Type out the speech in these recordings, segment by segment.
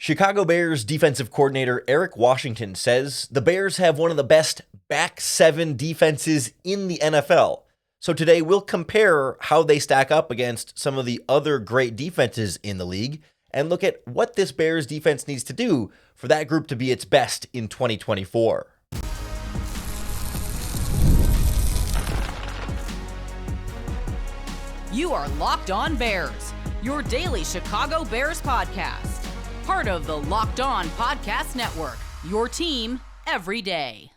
Chicago Bears defensive coordinator Eric Washington says the Bears have one of the best back seven defenses in the NFL. So today we'll compare how they stack up against some of the other great defenses in the league and look at what this Bears defense needs to do for that group to be its best in 2024. You are Locked On Bears, your daily Chicago Bears podcast. Part of the Locked On Podcast Network, your team every day.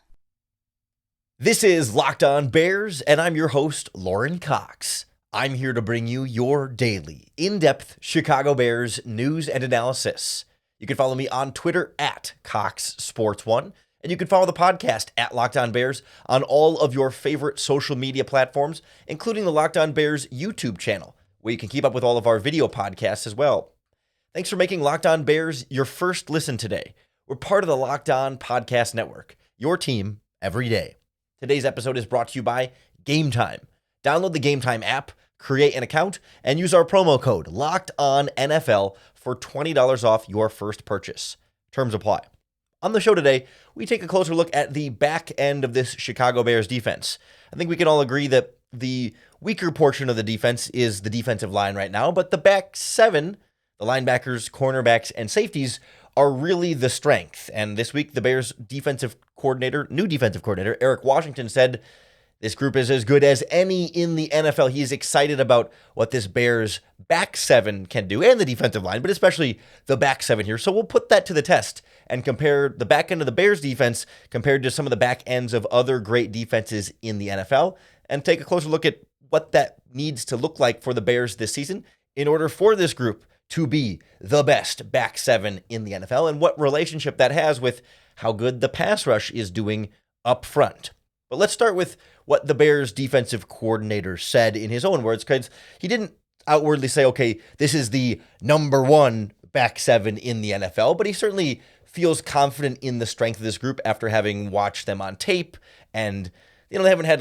This is Locked On Bears, and I'm your host, Lauren Cox. I'm here to bring you your daily, in-depth Chicago Bears news and analysis. You can follow me on Twitter at CoxSports1, and you can follow the podcast at Locked On Bears on all of your favorite social media platforms, including the Locked On Bears YouTube channel, where you can keep up with all of our video podcasts as well. Thanks for making Locked On Bears your first listen today. We're part of the Locked On Podcast Network, your team every day. Today's episode is brought to you by Gametime. Download the Gametime app, create an account, and use our promo code LOCKEDONNFL for $20 off your first purchase. Terms apply. On the show today, we take a closer look at the back end of this Chicago Bears defense. I think we can all agree that the weaker portion of the defense is the defensive line right now, but the back seven, the linebackers, cornerbacks, and safeties are really the strength. And this week, the Bears new defensive coordinator, Eric Washington, said this group is as good as any in the NFL. He is excited about what this Bears back seven can do, and the defensive line, but especially the back seven here. So we'll put that to the test and compare the back end of the Bears defense compared to some of the back ends of other great defenses in the NFL, and take a closer look at what that needs to look like for the Bears this season in order for this group to be the best back seven in the NFL, and what relationship that has with how good the pass rush is doing up front. But let's start with what the Bears defensive coordinator said in his own words, because he didn't outwardly say, okay, this is the number one back seven in the NFL, but he certainly feels confident in the strength of this group after having watched them on tape, and they haven't had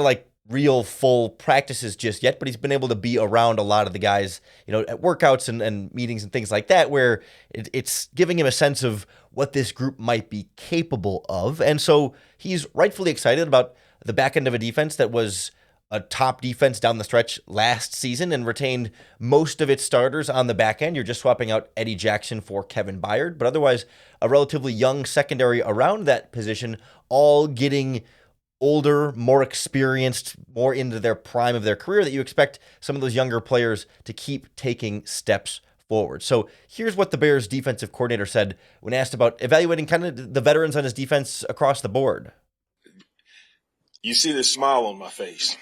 real full practices just yet, but he's been able to be around a lot of the guys, at workouts and meetings and things like that, where it's giving him a sense of what this group might be capable of. And so he's rightfully excited about the back end of a defense that was a top defense down the stretch last season and retained most of its starters on the back end. You're just swapping out Eddie Jackson for Kevin Byard, but otherwise a relatively young secondary around that position, all getting older, more experienced, more into their prime of their career, that you expect some of those younger players to keep taking steps forward. So here's what the Bears defensive coordinator said when asked about evaluating kind of the veterans on his defense across the board. You see the smile on my face.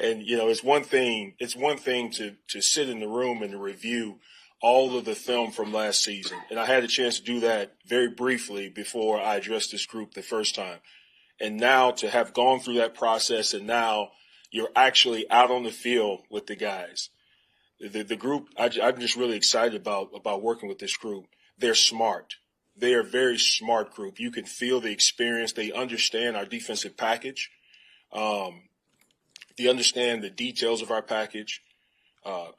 And, it's one thing to sit in the room and to review all of the film from last season. And I had a chance to do that very briefly before I addressed this group the first time. And now to have gone through that process, and now you're actually out on the field with the guys. The group, I'm just really excited about working with this group. They're smart. They are a very smart group. You can feel the experience. They understand our defensive package. They understand the details of our package. I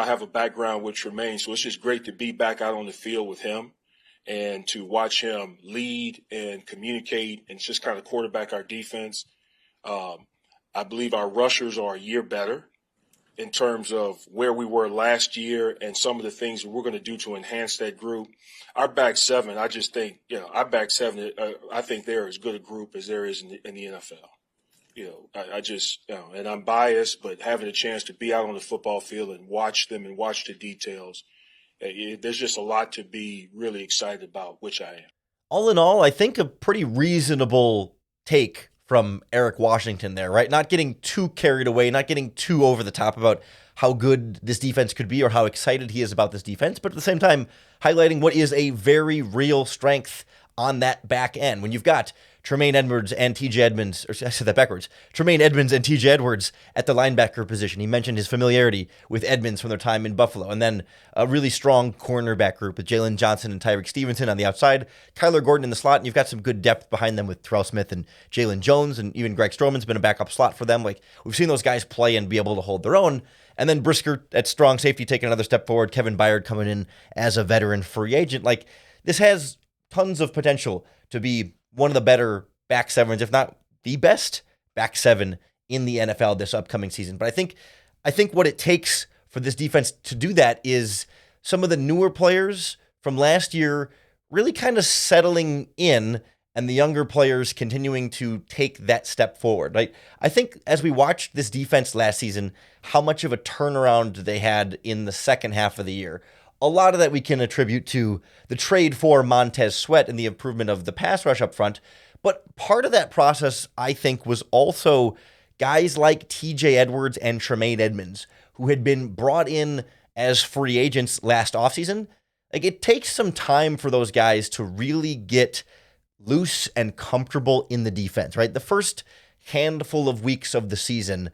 have a background with Tremaine, so it's just great to be back out on the field with him and to watch him lead and communicate and just kind of quarterback our defense. I believe our rushers are a year better in terms of where we were last year and some of the things that we're going to do to enhance that group. Our back seven, I just think, our back seven, I think they're as good a group as there is in the NFL. And I'm biased, but having a chance to be out on the football field and watch them and watch the details, there's just a lot to be really excited about, which I am. All in all, I think a pretty reasonable take from Eric Washington there, right? Not getting too carried away, not getting too over the top about how good this defense could be or how excited he is about this defense, but at the same time, highlighting what is a very real strength on that back end. When you've got Tremaine Edmonds and TJ Edmonds, or I said that backwards, Tremaine Edmonds and TJ Edwards at the linebacker position. He mentioned his familiarity with Edmonds from their time in Buffalo. And then a really strong cornerback group with Jalen Johnson and Tyreek Stevenson on the outside, Kyler Gordon in the slot, and you've got some good depth behind them with Terrell Smith and Jalen Jones, and even Greg Stroman's been a backup slot for them. Like, we've seen those guys play and be able to hold their own. And then Brisker at strong safety taking another step forward. Kevin Byard coming in as a veteran free agent. Like, this has tons of potential to be one of the better back sevens, if not the best back seven in the NFL this upcoming season. But I think what it takes for this defense to do that is some of the newer players from last year really kind of settling in, and the younger players continuing to take that step forward. Right? I think as we watched this defense last season, how much of a turnaround they had in the second half of the year. A lot of that we can attribute to the trade for Montez Sweat and the improvement of the pass rush up front. But part of that process, I think, was also guys like TJ Edwards and Tremaine Edmonds, who had been brought in as free agents last offseason. Like, it takes some time for those guys to really get loose and comfortable in the defense, right? The first handful of weeks of the season,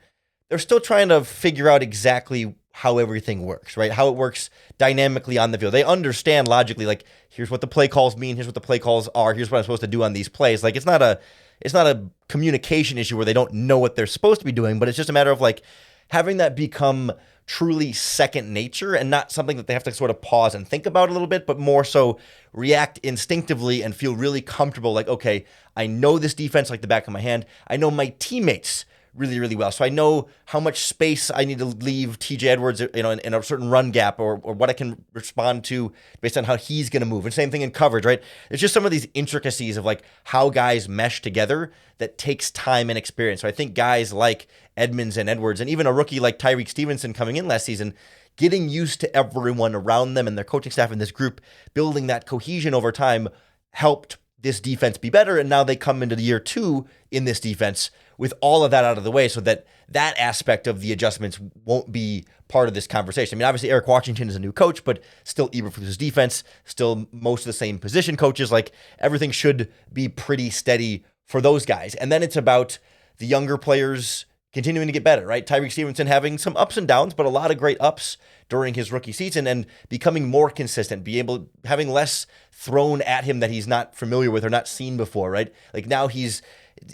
they're still trying to figure out exactly how everything works, right? How it works dynamically on the field. They understand logically, like, here's what the play calls mean, here's what the play calls are, here's what I'm supposed to do on these plays. Like, it's not a communication issue where they don't know what they're supposed to be doing, but it's just a matter of like having that become truly second nature and not something that they have to sort of pause and think about a little bit, but more so react instinctively and feel really comfortable. Like, okay, I know this defense like the back of my hand. I know my teammates really, really well. So I know how much space I need to leave TJ Edwards, in a certain run gap or what I can respond to based on how he's going to move. And same thing in coverage, right? It's just some of these intricacies of like how guys mesh together that takes time and experience. So I think guys like Edmonds and Edwards, and even a rookie like Tyreek Stevenson coming in last season, getting used to everyone around them and their coaching staff in this group, building that cohesion over time helped this defense be better. And now they come into the year 2 in this defense with all of that out of the way, so that aspect of the adjustments won't be part of this conversation. I mean, obviously Eric Washington is a new coach, but still Eberflus for his defense, still most of the same position coaches. Like, everything should be pretty steady for those guys. And then it's about the younger players continuing to get better, right? Tyreek Stevenson having some ups and downs, but a lot of great ups during his rookie season and becoming more consistent, having less thrown at him that he's not familiar with or not seen before, right? Like, now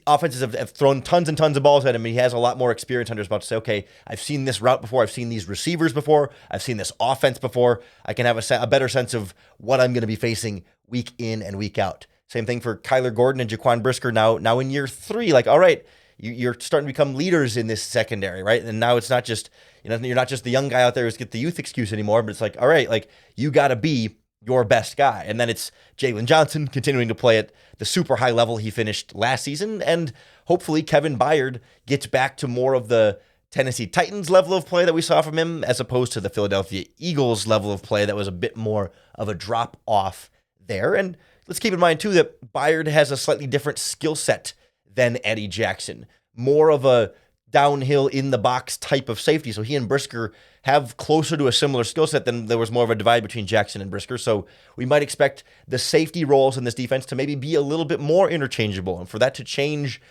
offenses have thrown tons and tons of balls at him, and he has a lot more experience under his belt to say, okay, I've seen this route before, I've seen these receivers before, I've seen this offense before, I can have a better sense of what I'm going to be facing week in and week out. Same thing for Kyler Gordon and Jaquan Brisker now in year 3. Like, all right, you're starting to become leaders in this secondary, right? And now it's not just, you're not just the young guy out there who's get the youth excuse anymore, but it's like, all right, like, you got to be your best guy. And then it's Jalen Johnson continuing to play at the super high level he finished last season. And hopefully Kevin Byard gets back to more of the Tennessee Titans level of play that we saw from him, as opposed to the Philadelphia Eagles level of play that was a bit more of a drop off there. And let's keep in mind too that Byard has a slightly different skill set than Eddie Jackson, more of a downhill in the box type of safety. So he and Brisker have closer to a similar skill set than there was more of a divide between Jackson and Brisker. So we might expect the safety roles in this defense to maybe be a little bit more interchangeable, and for that to change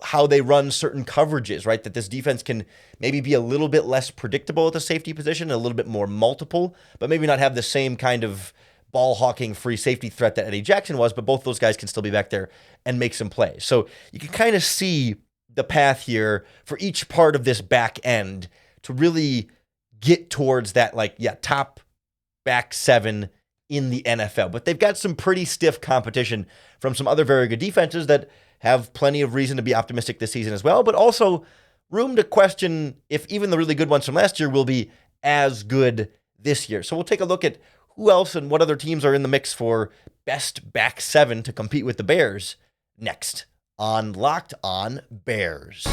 how they run certain coverages, right? That this defense can maybe be a little bit less predictable at the safety position, a little bit more multiple, but maybe not have the same kind of ball hawking free safety threat that Eddie Jackson was, but both those guys can still be back there and make some plays. So you can kind of see the path here for each part of this back end to really get towards that, top back 7 in the NFL. But they've got some pretty stiff competition from some other very good defenses that have plenty of reason to be optimistic this season as well, but also room to question if even the really good ones from last year will be as good this year. So we'll take a look at who else and what other teams are in the mix for best back 7 to compete with the Bears next on Locked On Bears.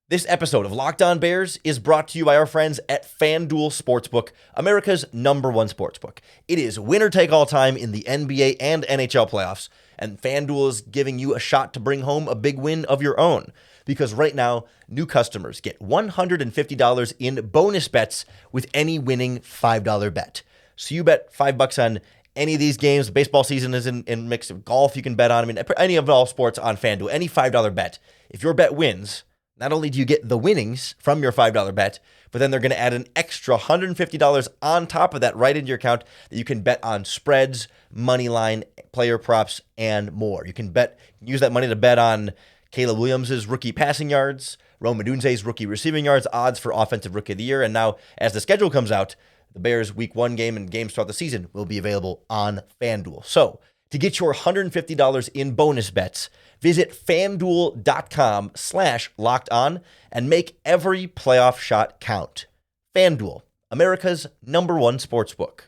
This episode of Locked On Bears is brought to you by our friends at FanDuel Sportsbook, America's #1 sportsbook. It is winner-take-all time in the NBA and NHL playoffs, and FanDuel is giving you a shot to bring home a big win of your own. Because right now, new customers get $150 in bonus bets with any winning $5 bet. So you bet $5 on any of these games. The baseball season is in mix of golf. You can bet on, any of all sports on FanDuel. Any $5 bet. If your bet wins, not only do you get the winnings from your $5 bet, but then they're going to add an extra $150 on top of that right into your account that you can bet on spreads, money line, player props, and more. You can use that money to bet on Caleb Williams' rookie passing yards, Rome Odunze's rookie receiving yards, odds for offensive rookie of the year. And now, as the schedule comes out, the Bears' week 1 game and games throughout the season will be available on FanDuel. So, to get your $150 in bonus bets, visit FanDuel.com/lockedon and make every playoff shot count. FanDuel, America's #1 sportsbook.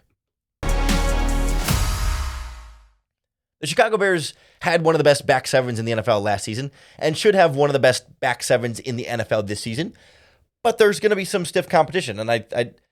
The Chicago Bears had one of the best back sevens in the NFL last season and should have one of the best back sevens in the NFL this season. But there's going to be some stiff competition, and I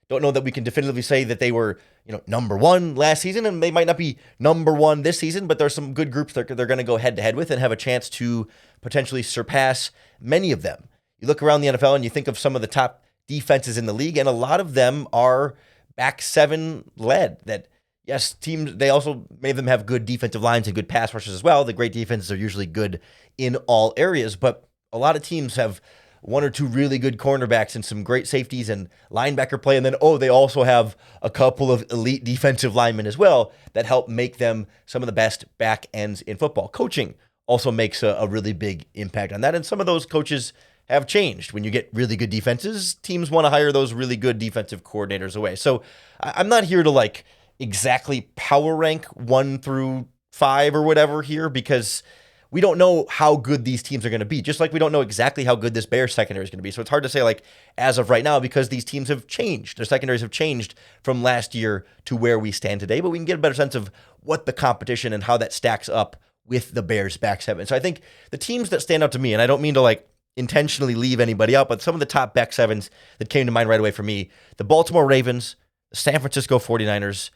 don't know that we can definitively say that they were, number one last season, and they might not be number one this season, but there's some good groups that they're going to go head-to-head with and have a chance to potentially surpass many of them. You look around the NFL and you think of some of the top defenses in the league, and a lot of them are back seven led. That, yes, teams, they also, many of them have good defensive lines and good pass rushes as well. The great defenses are usually good in all areas, but a lot of teams have one or two really good cornerbacks and some great safeties and linebacker play. And then, they also have a couple of elite defensive linemen as well that help make them some of the best back ends in football. Coaching also makes a really big impact on that. And some of those coaches have changed. When you get really good defenses, teams want to hire those really good defensive coordinators away. So I'm not here to exactly power rank 1 through 5 or whatever here, because we don't know how good these teams are going to be, just like we don't know exactly how good this Bears secondary is going to be. So it's hard to say as of right now, because these teams have changed. Their secondaries have changed from last year to where we stand today, but we can get a better sense of what the competition and how that stacks up with the Bears back seven. So I think the teams that stand out to me, and I don't mean to intentionally leave anybody out, but some of the top back sevens that came to mind right away for me: the Baltimore Ravens, the San Francisco 49ers,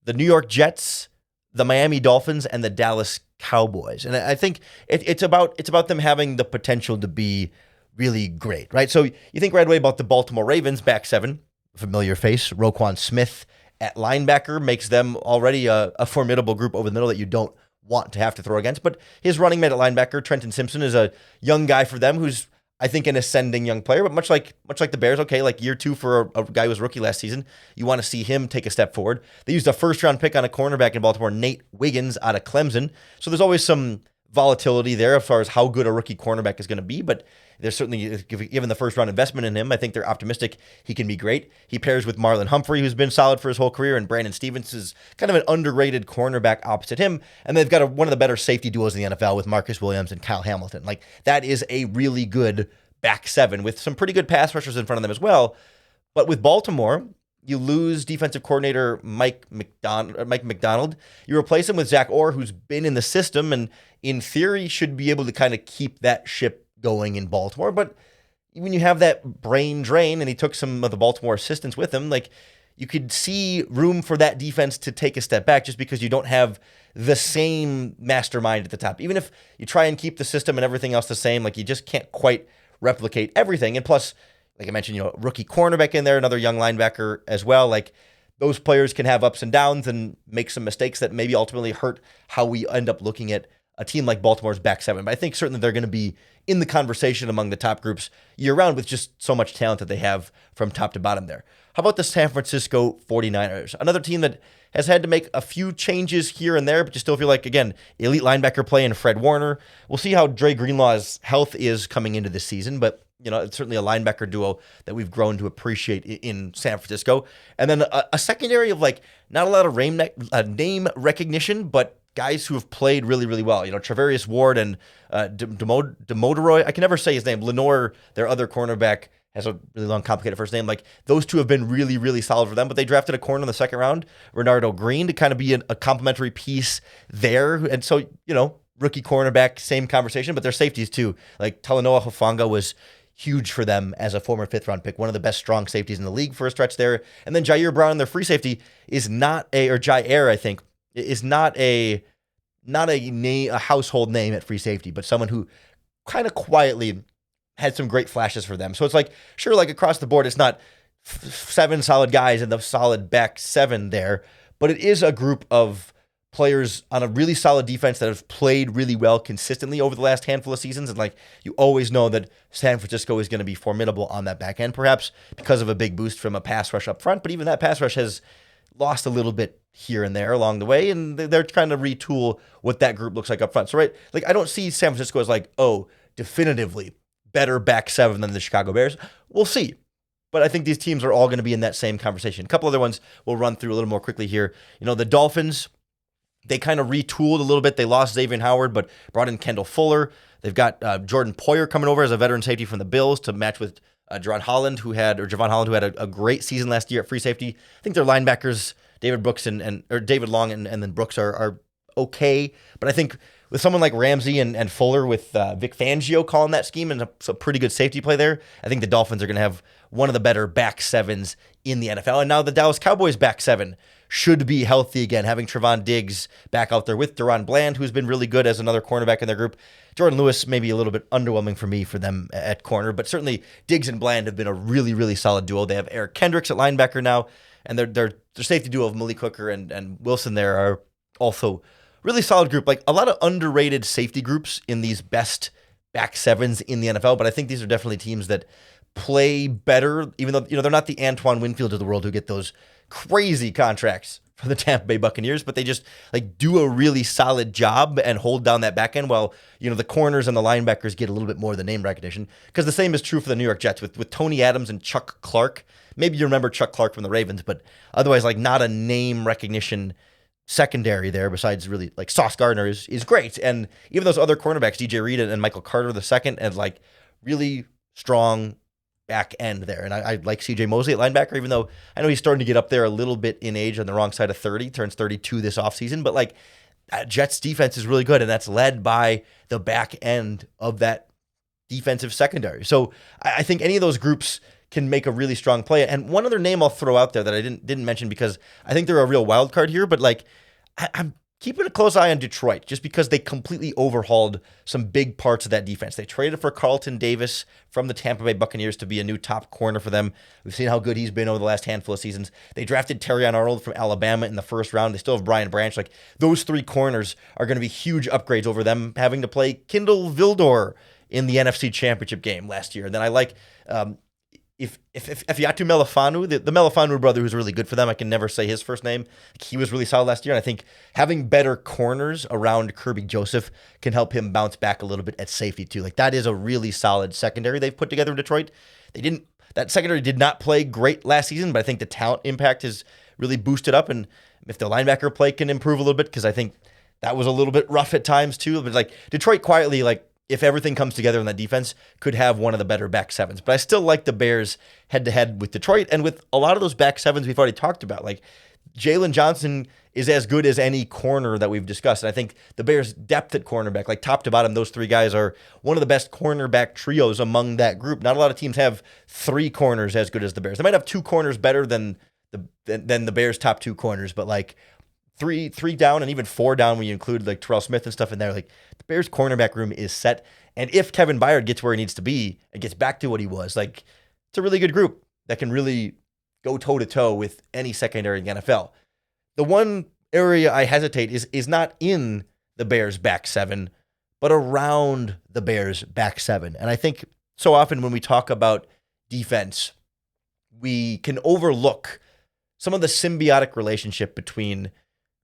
the New York Jets, the Miami Dolphins, and the Dallas Cowboys. And I think it's about them having the potential to be really great, right? So you think right away about the Baltimore Ravens back seven, familiar face, Roquan Smith at linebacker makes them already a formidable group over the middle that you don't want to have to throw against. But his running mate at linebacker, Trenton Simpson, is a young guy for them who's, I think, an ascending young player, but much like the Bears, year 2 for a guy who was rookie last season, you want to see him take a step forward. They used a first-round pick on a cornerback in Baltimore, Nate Wiggins, out of Clemson. So there's always some volatility there as far as how good a rookie cornerback is going to be, but there's certainly, given the first-round investment in him, I think they're optimistic he can be great. He pairs with Marlon Humphrey, who's been solid for his whole career, and Brandon Stevens is kind of an underrated cornerback opposite him, and they've got one of the better safety duos in the NFL with Marcus Williams and Kyle Hamilton. That is a really good back seven with some pretty good pass rushers in front of them as well. But with Baltimore, you lose defensive coordinator Mike McDonald. You replace him with Zach Orr, who's been in the system and in theory should be able to kind of keep that ship going in Baltimore. But when you have that brain drain, and he took some of the Baltimore assistants with him, you could see room for that defense to take a step back just because you don't have the same mastermind at the top. Even if you try and keep the system and everything else the same, you just can't quite replicate everything. And plus, like I mentioned, rookie cornerback in there, another young linebacker as well. Those players can have ups and downs and make some mistakes that maybe ultimately hurt how we end up looking at a team like Baltimore's back seven. But I think certainly they're going to be in the conversation among the top groups year round with just so much talent that they have from top to bottom there. How about the San Francisco 49ers? Another team that has had to make a few changes here and there, but you still feel again, elite linebacker play in Fred Warner. We'll see how Dre Greenlaw's health is coming into this season, but it's certainly a linebacker duo that we've grown to appreciate in San Francisco. And then a secondary of not a lot of name recognition, but guys who have played really, really well. Travarius Ward and Demodoroy. I can never say his name. Lenore, their other cornerback, has a really long, complicated first name. Those two have been really, really solid for them, but they drafted a corner in the second round, Renardo Green, to kind of be a complementary piece there. And so, rookie cornerback, same conversation, but their safeties too. Talanoa Hufanga was huge for them as a former 5th-round pick, one of the best strong safeties in the league for a stretch there. And then Jair Brown, their free safety, is not Jair, I think, is not a household name at free safety, but someone who kind of quietly had some great flashes for them. So it's sure, across the board, it's not 7 solid guys in the solid back 7 there, but it is a group of players on a really solid defense that have played really well consistently over the last handful of seasons. And you always know that San Francisco is going to be formidable on that back end, perhaps because of a big boost from a pass rush up front. But even that pass rush has lost a little bit here and there along the way, and they're trying to retool what that group looks like up front. So, right, I don't see San Francisco as definitively better back seven than the Chicago Bears? We'll see. But I think these teams are all going to be in that same conversation. A couple other ones we'll run through a little more quickly here. The Dolphins, they kind of retooled a little bit. They lost Xavier Howard, but brought in Kendall Fuller. They've got Jordan Poyer coming over as a veteran safety from the Bills to match with Javon Holland, who had a great season last year at free safety. I think their linebackers, David Long and then Brooks are okay. But I think with someone like Ramsey and Fuller with Vic Fangio calling that scheme and a pretty good safety play there, I think the Dolphins are going to have one of the better back sevens in the NFL. And now the Dallas Cowboys back seven should be healthy again, having Trevon Diggs back out there with Deron Bland, who's been really good as another cornerback in their group. Jordan Lewis may be a little bit underwhelming for them at corner, but certainly Diggs and Bland have been a really, really solid duo. They have Eric Kendricks at linebacker now, and their safety duo of Malik Hooker and Wilson there are also really solid group. Like a lot of underrated safety groups in these best back sevens in the NFL, but I think these are definitely teams that play better, even though they're not the Antoine Winfields of the world who get those crazy contracts for the Tampa Bay Buccaneers, but they just do a really solid job and hold down that back end while the corners and the linebackers get a little bit more of the name recognition. Because the same is true for the New York Jets with Tony Adams and Chuck Clark. Maybe you remember Chuck Clark from the Ravens, but otherwise not a name recognition secondary there besides really Sauce Gardner is great. And even those other cornerbacks, DJ Reed and Michael Carter II, and really strong back end there. And I like CJ Mosley at linebacker, even though I know he's starting to get up there a little bit in age on the wrong side of 30, turns 32 this offseason. But Jets defense is really good, and that's led by the back end of that defensive secondary. So I think any of those groups can make a really strong play. And one other name I'll throw out there that I didn't mention because I think they're a real wild card here, but I'm keeping a close eye on Detroit just because they completely overhauled some big parts of that defense. They traded for Carlton Davis from the Tampa Bay Buccaneers to be a new top corner for them. We've seen how good he's been over the last handful of seasons. They drafted Terrion Arnold from Alabama in the first round. They still have Brian Branch. Those three corners are going to be huge upgrades over them having to play Kindle Vildor in the NFC Championship game last year. And then I like if Yatu Melifanu, the Melifanu brother who's really good for them, I can never say his first name. He was really solid last year, and I think having better corners around Kirby Joseph can help him bounce back a little bit at safety too. That is a really solid secondary they've put together in Detroit. That secondary did not play great last season, but I think the talent impact has really boosted up, and if the linebacker play can improve a little bit, because I think that was a little bit rough at times too. But Detroit quietly, if everything comes together in that defense, could have one of the better back sevens. But I still like the Bears head-to-head with Detroit. And with a lot of those back sevens we've already talked about, Jalen Johnson is as good as any corner that we've discussed. And I think the Bears' depth at cornerback, top to bottom, those three guys are one of the best cornerback trios among that group. Not a lot of teams have three corners as good as the Bears. They might have two corners better than the Bears' top two corners, but three down and even four down when you include Terrell Smith and stuff in there. The Bears cornerback room is set. And if Kevin Byard gets where he needs to be and gets back to what he was, it's a really good group that can really go toe to toe with any secondary in the NFL. The one area I hesitate is not in the Bears back seven, but around the Bears back seven. And I think so often when we talk about defense, we can overlook some of the symbiotic relationship between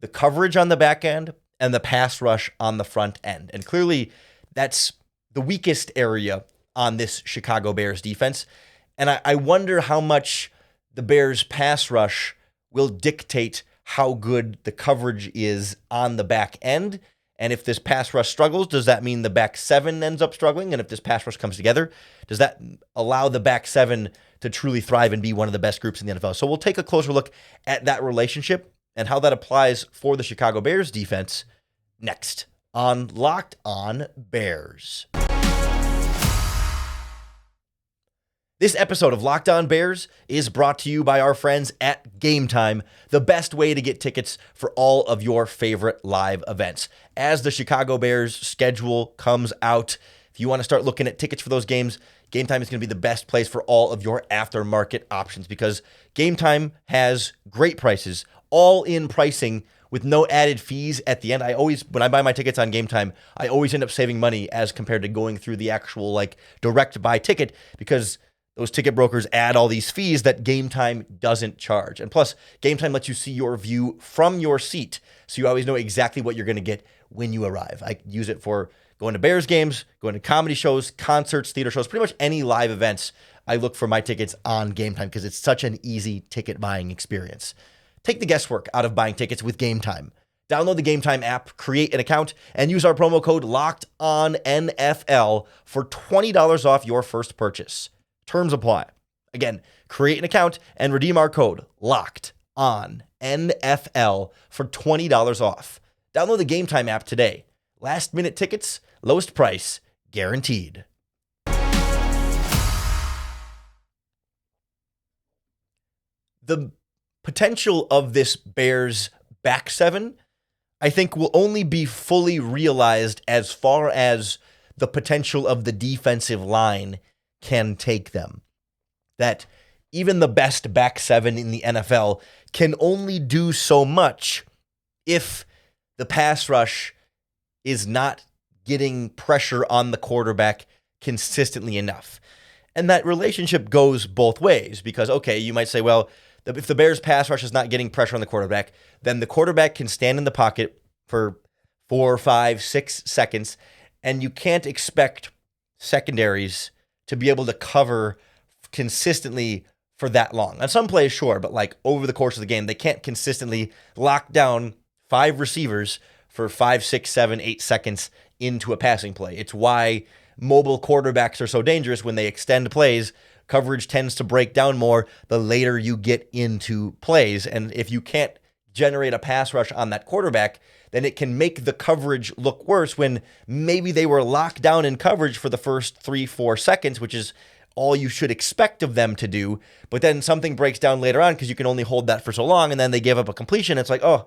the coverage on the back end and the pass rush on the front end. And clearly that's the weakest area on this Chicago Bears defense. And I wonder how much the Bears pass rush will dictate how good the coverage is on the back end. And if this pass rush struggles, does that mean the back seven ends up struggling? And if this pass rush comes together, does that allow the back seven to truly thrive and be one of the best groups in the NFL? So we'll take a closer look at that relationship and how that applies for the Chicago Bears defense next on Locked On Bears. This episode of Locked On Bears is brought to you by our friends at Gametime, the best way to get tickets for all of your favorite live events. As the Chicago Bears schedule comes out, if you want to start looking at tickets for those games, Gametime is going to be the best place for all of your aftermarket options because Gametime has great prices, all-in pricing with no added fees at the end. When I buy my tickets on Gametime, I always end up saving money as compared to going through the actual direct buy ticket because those ticket brokers add all these fees that Gametime doesn't charge. And plus, Gametime lets you see your view from your seat, so you always know exactly what you're going to get when you arrive. I use it for going to Bears games, going to comedy shows, concerts, theater shows, pretty much any live events, I look for my tickets on Gametime because it's such an easy ticket buying experience. Take the guesswork out of buying tickets with Gametime. Download the Gametime app, create an account, and use our promo code LOCKEDONNFL for $20 off your first purchase. Terms apply. Again, create an account and redeem our code LOCKEDONNFL for $20 off. Download the Gametime app today. Last minute tickets, lowest price, guaranteed. The potential of this Bears back seven, I think, will only be fully realized as far as the potential of the defensive line can take them. That even the best back seven in the NFL can only do so much if the pass rush is not getting pressure on the quarterback consistently enough. And that relationship goes both ways because, okay, you might say, well, if the Bears pass rush is not getting pressure on the quarterback, then the quarterback can stand in the pocket for 4, 5, 6 seconds, and you can't expect secondaries to be able to cover consistently for that long. On some plays, sure, but like over the course of the game, they can't consistently lock down 5 receivers for 5, 6, 7, 8 seconds into a passing play. It's why mobile quarterbacks are so dangerous. When they extend plays, coverage tends to break down more the later you get into plays. And if you can't generate a pass rush on that quarterback, then it can make the coverage look worse when maybe they were locked down in coverage for the first 3, 4 seconds, which is all you should expect of them to do. But then something breaks down later on because you can only hold that for so long, and then they give up a completion. It's like, oh,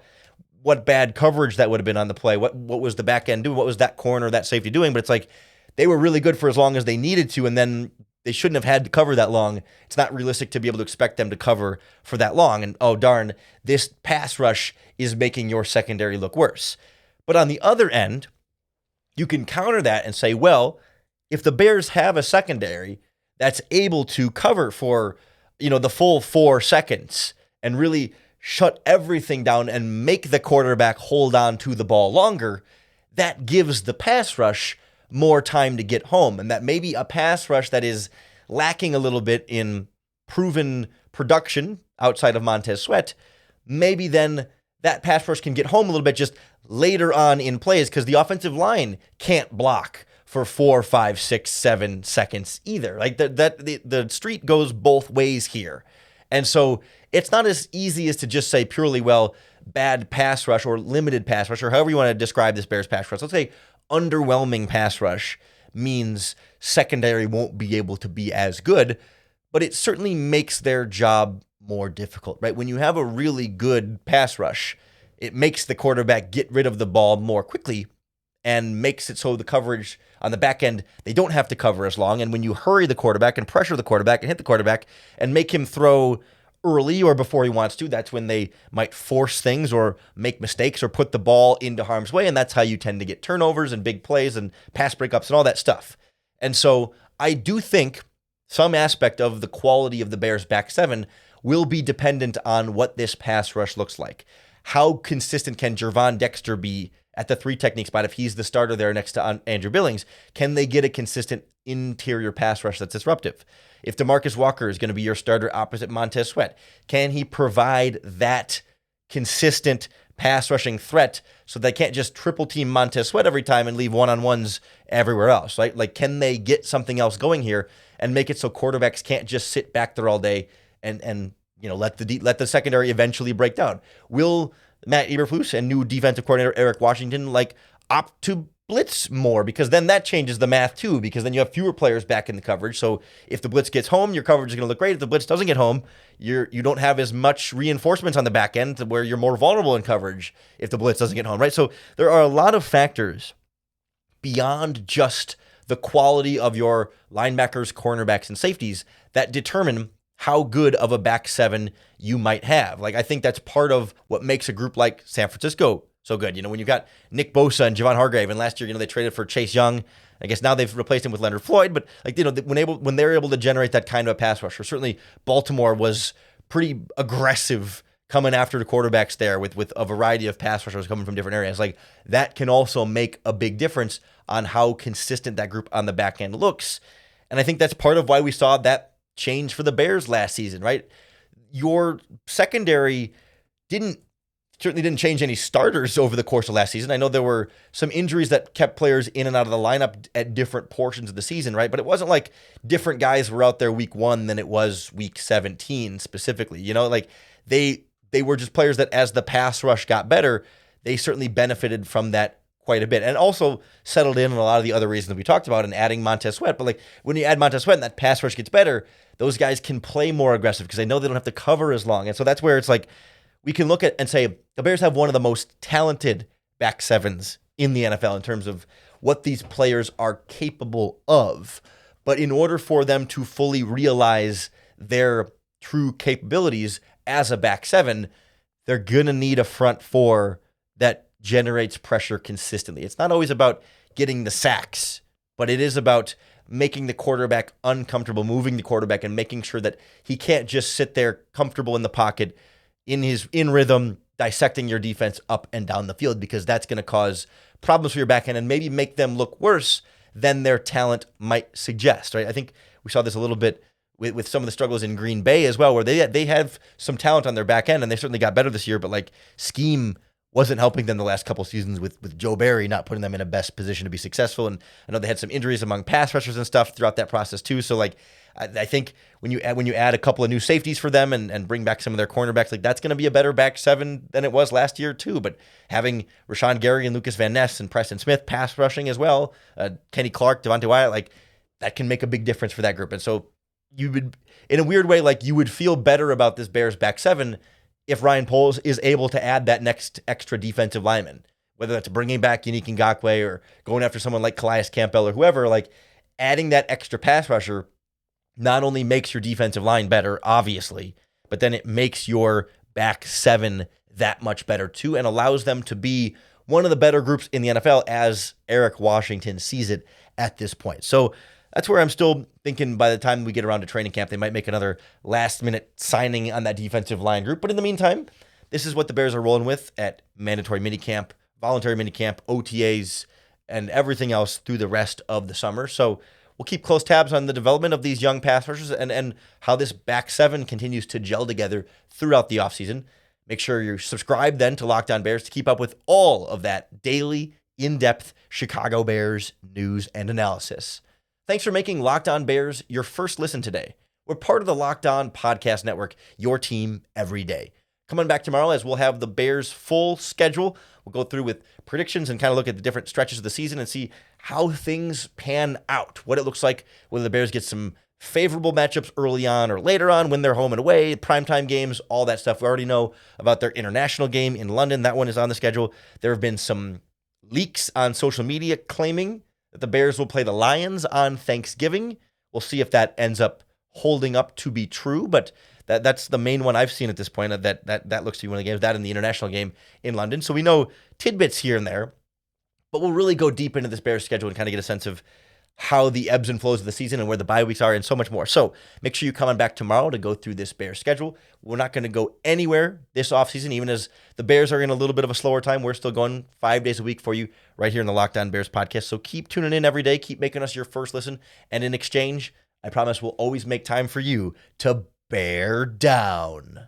what bad coverage that would have been on the play. What was the back end doing? What was that corner, that safety doing? But it's like they were really good for as long as they needed to, and then they shouldn't have had to cover that long. It's not realistic to be able to expect them to cover for that long. And oh, darn, this pass rush is making your secondary look worse. But on the other end, you can counter that and say, well, if the Bears have a secondary that's able to cover for, the full 4 seconds and really shut everything down and make the quarterback hold on to the ball longer, that gives the pass rush more time to get home. And that maybe a pass rush that is lacking a little bit in proven production outside of Montez Sweat, maybe then that pass rush can get home a little bit just later on in plays because the offensive line can't block for 4, 5, 6, 7 seconds either. Like the street goes both ways here. And so it's not as easy as to just say purely, well, bad pass rush or limited pass rush or however you want to describe this Bears pass rush. Let's say underwhelming pass rush means secondary won't be able to be as good, but it certainly makes their job more difficult, right? When you have a really good pass rush, it makes the quarterback get rid of the ball more quickly and makes it so the coverage on the back end, they don't have to cover as long. And when you hurry the quarterback and pressure the quarterback and hit the quarterback and make him throw early or before he wants to, that's when they might force things or make mistakes or put the ball into harm's way. And that's how you tend to get turnovers and big plays and pass breakups and all that stuff. And so I do think some aspect of the quality of the Bears back seven will be dependent on what this pass rush looks like. How consistent can Gervon Dexter be at the 3 technique spot if he's the starter there next to Andrew Billings? Can they get a consistent interior pass rush that's disruptive? If DeMarcus Walker is going to be your starter opposite Montez Sweat, can he provide that consistent pass rushing threat so they can't just triple team Montez Sweat every time and leave one-on-ones everywhere else, right? Like, can they get something else going here and make it so quarterbacks can't just sit back there all day and let the secondary eventually break down? Will Matt Eberflus and new defensive coordinator Eric Washington opt to blitz more? Because then that changes the math too, because then you have fewer players back in the coverage. So if the blitz gets home, your coverage is going to look great. If the blitz doesn't get home, you don't have as much reinforcements on the back end to where you're more vulnerable in coverage if the blitz doesn't get home, right? So there are a lot of factors beyond just the quality of your linebackers, cornerbacks, and safeties that determine how good of a back seven you might have. I think that's part of what makes a group like San Francisco so good. When you've got Nick Bosa and Javon Hargrave, and last year, they traded for Chase Young. I guess now they've replaced him with Leonard Floyd, but when they're able to generate that kind of a pass rush, or certainly Baltimore was pretty aggressive coming after the quarterbacks there with a variety of pass rushers coming from different areas. Like, that can also make a big difference on how consistent that group on the back end looks. And I think that's part of why we saw that change for the Bears last season, right? Your secondary certainly didn't change any starters over the course of last season. I know there were some injuries that kept players in and out of the lineup at different portions of the season, right? But it wasn't like different guys were out there week 1 than it was week 17 specifically. Like they were just players that, as the pass rush got better, they certainly benefited from that quite a bit, and also settled in on a lot of the other reasons that we talked about and adding Montez Sweat. But like, when you add Montez Sweat and that pass rush gets better, those guys can play more aggressive because they know they don't have to cover as long. And so that's where it's like, we can look at and say the Bears have one of the most talented back sevens in the NFL in terms of what these players are capable of. But in order for them to fully realize their true capabilities as a back seven, they're going to need a front four that generates pressure consistently. It's not always about getting the sacks, but it is about making the quarterback uncomfortable, moving the quarterback, and making sure that he can't just sit there comfortable in the pocket in rhythm, dissecting your defense up and down the field, because that's going to cause problems for your back end and maybe make them look worse than their talent might suggest, right? I think we saw this a little bit with some of the struggles in Green Bay as well, where they have some talent on their back end, and they certainly got better this year, but like, scheme wasn't helping them the last couple of seasons with Joe Barry not putting them in a best position to be successful. And I know they had some injuries among pass rushers and stuff throughout that process too. So like, I think when you add a couple of new safeties for them and bring back some of their cornerbacks, like, that's going to be a better back seven than it was last year too. But having Rashawn Gary and Lucas Van Ness and Preston Smith pass rushing as well, Kenny Clark, Devontae Wyatt, like, that can make a big difference for that group. And so you would, in a weird way, like, you would feel better about this Bears back seven if Ryan Poles is able to add that next extra defensive lineman, whether that's bringing back Yannick Ngakoue or going after someone like Calais Campbell or whoever. Like, adding that extra pass rusher not only makes your defensive line better, obviously, but then it makes your back seven that much better too, and allows them to be one of the better groups in the NFL as Eric Washington sees it at this point. So that's where I'm still thinking by the time we get around to training camp, they might make another last-minute signing on that defensive line group. But in the meantime, this is what the Bears are rolling with at mandatory minicamp, voluntary minicamp, OTAs, and everything else through the rest of the summer. So we'll keep close tabs on the development of these young pass rushers and how this back seven continues to gel together throughout the offseason. Make sure you're subscribed then to Locked On Bears to keep up with all of that daily, in-depth Chicago Bears news and analysis. Thanks for making Locked On Bears your first listen today. We're part of the Locked On Podcast Network, your team every day. Come on back tomorrow as we'll have the Bears' full schedule. We'll go through with predictions and kind of look at the different stretches of the season and see how things pan out, what it looks like, whether the Bears get some favorable matchups early on or later on when they're home and away, primetime games, all that stuff. We already know about their international game in London. That one is on the schedule. There have been some leaks on social media claiming that the Bears will play the Lions on Thanksgiving. We'll see if that ends up holding up to be true, but that's the main one I've seen at this point. That looks to be one of the games, that and the international game in London. So we know tidbits here and there, but we'll really go deep into this Bears schedule and kind of get a sense of how the ebbs and flows of the season and where the bye weeks are and so much more. So make sure you come on back tomorrow to go through this Bears schedule. We're not going to go anywhere this offseason, even as the Bears are in a little bit of a slower time. We're still going 5 days a week for you right here in the Locked On Bears podcast. So keep tuning in every day. Keep making us your first listen. And in exchange, I promise we'll always make time for you to bear down.